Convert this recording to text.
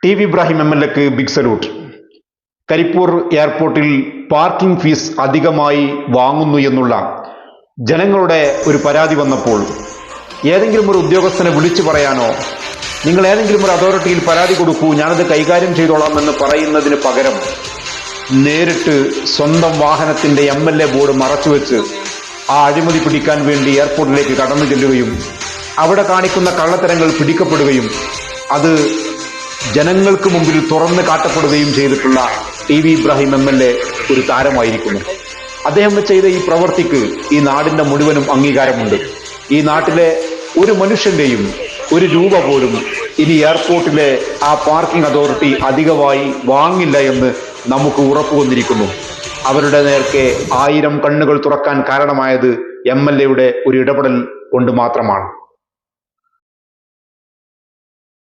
T V Ibrahim MLA-ക്ക് big salute. Karipur എയർപോർട്ടിൽ parking fees അധികമായി വാങ്ങുന്നു എന്നുള്ള ജനങ്ങളുടെ ഒരു പരാതി വന്നപ്പോൾ ഏതെങ്കിലും ഒരു ഉദ്യോഗസ്ഥനെ വിളിച്ചു പറയാനോ നിങ്ങൾ ഏതെങ്കിലും ഒരു അതോറിറ്റിയിൽ പരാതി കൊടുക്കൂ, ഞാനത് കൈകാര്യം ചെയ്തോളാം എന്ന് പറയുന്നതിന് പകരം നേരിട്ട് സ്വന്തം വാഹനത്തിന്റെ MLA ബോർഡ് മറച്ചുവെച്ച് ആ അഴിമതി പിടിക്കാൻ വേണ്ടി എയർപോർട്ടിലേക്ക് കടന്നു ചെല്ലുകയും അവിടെ കാണിക്കുന്ന കള്ളത്തരങ്ങൾ പിടിക്കപ്പെടുകയും അത് ജനങ്ങൾക്ക് മുമ്പിൽ തുറന്നു കാട്ടപ്പെടുകയും ചെയ്തിട്ടുള്ള ടി വി ഇബ്രാഹിം MLA ഒരു താരമായിരിക്കുന്നു. അദ്ദേഹം ചെയ്ത ഈ പ്രവൃത്തിക്ക് ഈ നാടിന്റെ മുഴുവനും അംഗീകാരമുണ്ട്. ഈ നാട്ടിലെ ഒരു മനുഷ്യന്റെയും ഒരു രൂപ പോലും ഇനി എയർപോർട്ടിലെ ആ പാർക്കിംഗ് അതോറിറ്റി അധികമായി വാങ്ങില്ല എന്ന് നമുക്ക് ഉറപ്പു വന്നിരിക്കുന്നു. അവരുടെ നേർക്ക് 1000 കണ്ണുകൾ തുറക്കാൻ കാരണമായത് MLA-യുടെ ഒരു ഇടപെടൽ കൊണ്ട് മാത്രമാണ്.